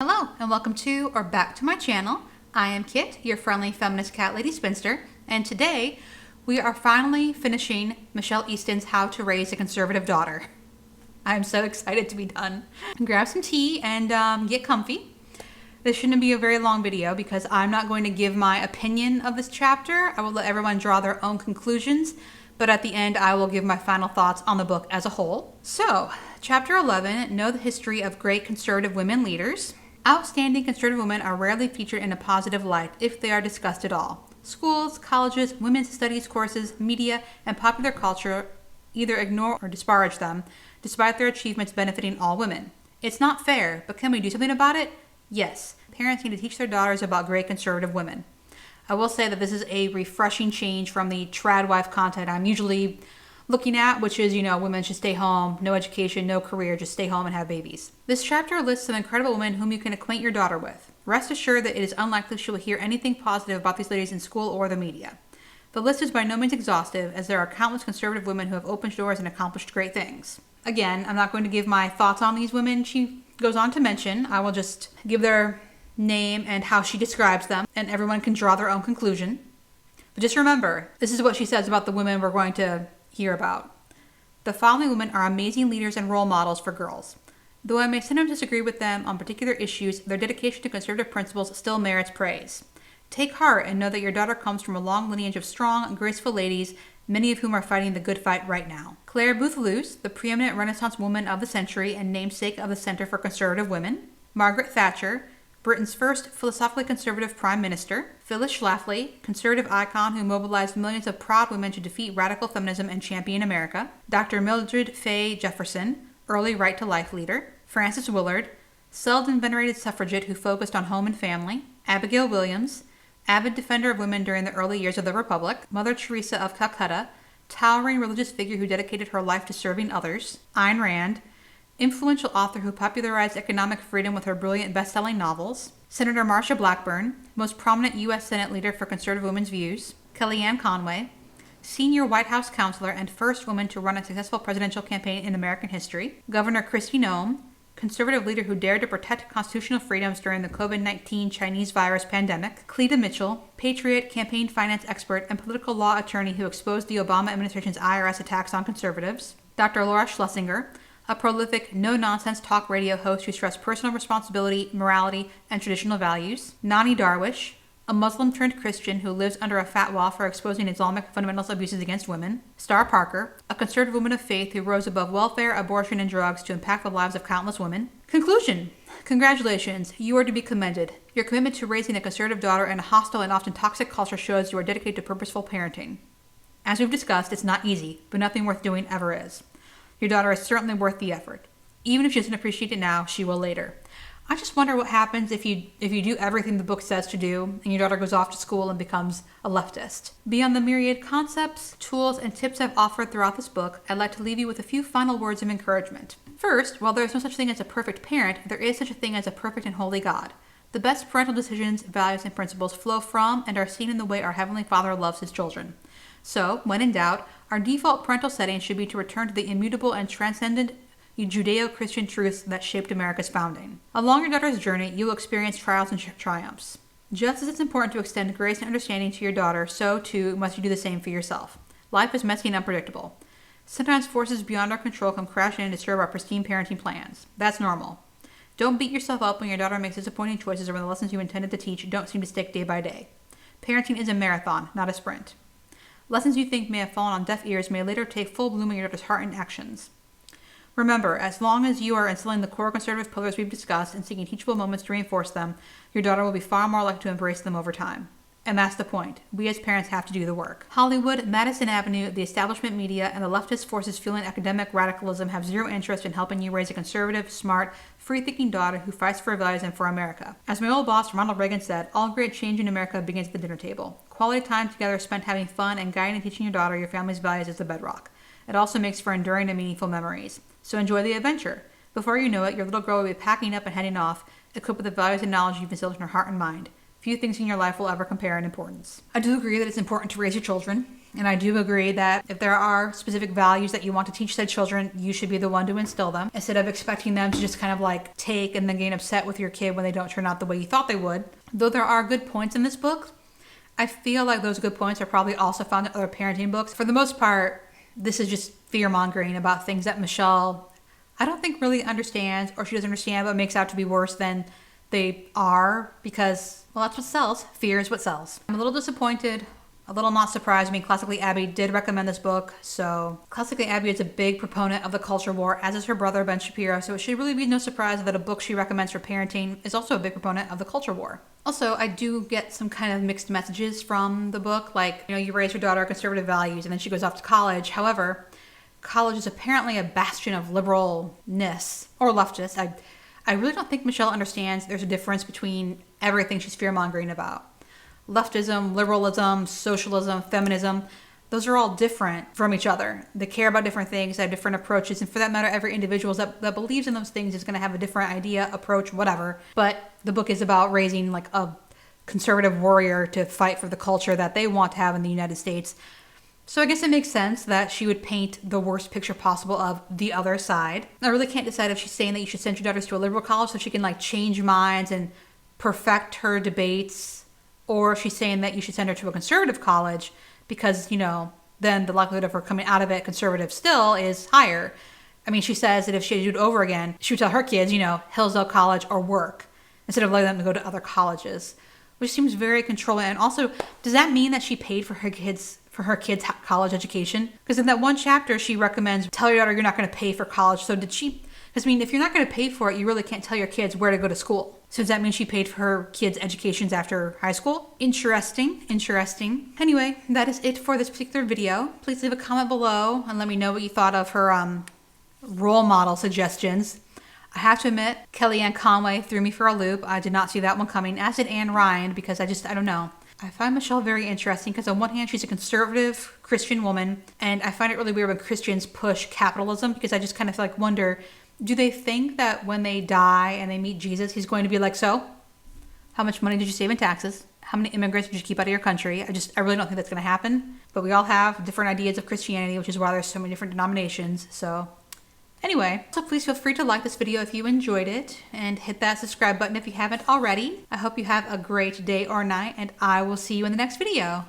Hello and welcome to or back to my channel. I am Kit, your friendly feminist cat lady spinster, and today we are finally finishing Michelle Easton's How to Raise a Conservative Daughter. I'm so excited to be done. Grab some tea and get comfy. This shouldn't be a very long video because I'm not going to give my opinion of this chapter. I will let everyone draw their own conclusions, but at the end I will give my final thoughts on the book as a whole. So, chapter 11, Know the History of Great Conservative Women Leaders. Outstanding conservative women are rarely featured in a positive light, if they are discussed at all. Schools, colleges, women's studies courses, media, and popular culture either ignore or disparage them, despite their achievements benefiting all women. It's not fair, but can we do something about it? Yes. Parents need to teach their daughters about great conservative women. I will say that this is a refreshing change from the trad wife content I'm usually looking at, which is, women should stay home, no education, no career, just stay home and have babies. This chapter lists some incredible women whom you can acquaint your daughter with. Rest assured that it is unlikely she will hear anything positive about these ladies in school or the media. The list is by no means exhaustive, as there are countless conservative women who have opened doors and accomplished great things. Again, I'm not going to give my thoughts on these women she goes on to mention. I will just give their name and how she describes them, and everyone can draw their own conclusion. But just remember, this is what she says about the women we're going to hear about. The following women are amazing leaders and role models for girls. Though I may sometimes disagree with them on particular issues, their dedication to conservative principles still merits praise. Take heart and know that your daughter comes from a long lineage of strong, graceful ladies, many of whom are fighting the good fight right now. Clare Boothe Luce, the preeminent Renaissance woman of the century and namesake of the Center for Conservative Women. Margaret Thatcher, Britain's first philosophically conservative prime minister. Phyllis Schlafly, conservative icon who mobilized millions of proud women to defeat radical feminism and champion America. Dr. Mildred Fay Jefferson, early right-to-life leader. Frances Willard, seldom venerated suffragette who focused on home and family. Abigail Williams, avid defender of women during the early years of the Republic. Mother Teresa of Calcutta, towering religious figure who dedicated her life to serving others. Ayn Rand, influential author who popularized economic freedom with her brilliant best-selling novels. Senator Marsha Blackburn, most prominent U.S. Senate leader for conservative women's views. Kellyanne Conway, senior White House counselor and first woman to run a successful presidential campaign in American history. Governor Kristi Noem, conservative leader who dared to protect constitutional freedoms during the COVID-19 Chinese virus pandemic. Cleta Mitchell, patriot, campaign finance expert, and political law attorney who exposed the Obama administration's IRS attacks on conservatives. Dr. Laura Schlesinger, a prolific, no-nonsense talk radio host who stressed personal responsibility, morality, and traditional values. Nani Darwish, a Muslim-turned-Christian who lives under a fatwa for exposing Islamic fundamentalist abuses against women. Star Parker, a conservative woman of faith who rose above welfare, abortion, and drugs to impact the lives of countless women. Conclusion. Congratulations, you are to be commended. Your commitment to raising a conservative daughter in a hostile and often toxic culture shows you are dedicated to purposeful parenting. As we've discussed, it's not easy, but nothing worth doing ever is. Your daughter is certainly worth the effort. Even if she doesn't appreciate it now, she will later. I just wonder what happens if you do everything the book says to do and your daughter goes off to school and becomes a leftist. Beyond the myriad concepts, tools, and tips I've offered throughout this book, I'd like to leave you with a few final words of encouragement. First, while there is no such thing as a perfect parent, there is such a thing as a perfect and holy God. The best parental decisions, values, and principles flow from and are seen in the way our Heavenly Father loves His children. So, when in doubt, our default parental setting should be to return to the immutable and transcendent Judeo-Christian truths that shaped America's founding. Along your daughter's journey, you will experience trials and triumphs. Just as it's important to extend grace and understanding to your daughter, so too must you do the same for yourself. Life is messy and unpredictable. Sometimes forces beyond our control come crashing and disturb our pristine parenting plans. That's normal. Don't beat yourself up when your daughter makes disappointing choices or when the lessons you intended to teach don't seem to stick day by day. Parenting is a marathon, not a sprint. Lessons you think may have fallen on deaf ears may later take full bloom in your daughter's heart and actions. Remember, as long as you are instilling the core conservative pillars we've discussed and seeking teachable moments to reinforce them, your daughter will be far more likely to embrace them over time. And that's the point. We as parents have to do the work. Hollywood, Madison Avenue, the establishment media, and the leftist forces fueling academic radicalism have zero interest in helping you raise a conservative, smart, free-thinking daughter who fights for her values and for America. As my old boss, Ronald Reagan, said, all great change in America begins at the dinner table. Quality time together spent having fun and guiding and teaching your daughter your family's values is the bedrock. It also makes for enduring and meaningful memories. So enjoy the adventure. Before you know it, your little girl will be packing up and heading off, equipped with the values and knowledge you've instilled in her heart and mind. Few things in your life will ever compare in importance. I do agree that it's important to raise your children. And I do agree that if there are specific values that you want to teach said children, you should be the one to instill them instead of expecting them to just kind of like take and then getting upset with your kid when they don't turn out the way you thought they would. Though there are good points in this book, I feel like those good points are probably also found in other parenting books. For the most part, this is just fear-mongering about things that Michelle, I don't think really understands, or she doesn't understand, but makes out to be worse than they are because, well, that's what sells. Fear is what sells. I'm a little disappointed, a little not surprised. I mean, Classically Abby did recommend this book, so Classically Abby is a big proponent of the culture war, as is her brother, Ben Shapiro, so it should really be no surprise that a book she recommends for parenting is also a big proponent of the culture war. Also, I do get some kind of mixed messages from the book, like, you know, you raise your daughter conservative values and then she goes off to college. However, college is apparently a bastion of liberalness or leftist. I really don't think Michelle understands there's a difference between everything she's fear-mongering about. Leftism, liberalism, socialism, feminism, those are all different from each other. They care about different things, they have different approaches, and for that matter, every individual that believes in those things is going to have a different idea, approach, whatever. But the book is about raising like a conservative warrior to fight for the culture that they want to have in the United States. So I guess it makes sense that she would paint the worst picture possible of the other side. I really can't decide if she's saying that you should send your daughters to a liberal college so she can like change minds and perfect her debates, or if she's saying that you should send her to a conservative college because, you know, then the likelihood of her coming out of it conservative still is higher. I mean, she says that if she had to do it over again, she would tell her kids, you know, Hillsdale College or work instead of letting them go to other colleges, which seems very controlling. And also, does that mean that she paid for her kids' college education? Because in that one chapter, she recommends tell your daughter you're not going to pay for college. So did she? Because I mean, if you're not going to pay for it, you really can't tell your kids where to go to school. So does that mean she paid for her kids' educations after high school? Interesting. Anyway, that is it for this particular video. Please leave a comment below and let me know what you thought of her role model suggestions. I have to admit, Kellyanne Conway threw me for a loop. I did not see that one coming, as did Anne Ryan, because I don't know. I find Michelle very interesting because on one hand, she's a conservative Christian woman, and I find it really weird when Christians push capitalism because I just kind of like wonder, do they think that when they die and they meet Jesus, he's going to be like, so, how much money did you save in taxes? How many immigrants did you keep out of your country? I really don't think that's going to happen. But we all have different ideas of Christianity, which is why there's so many different denominations. So anyway, so please feel free to like this video if you enjoyed it and hit that subscribe button if you haven't already. I hope you have a great day or night, and I will see you in the next video.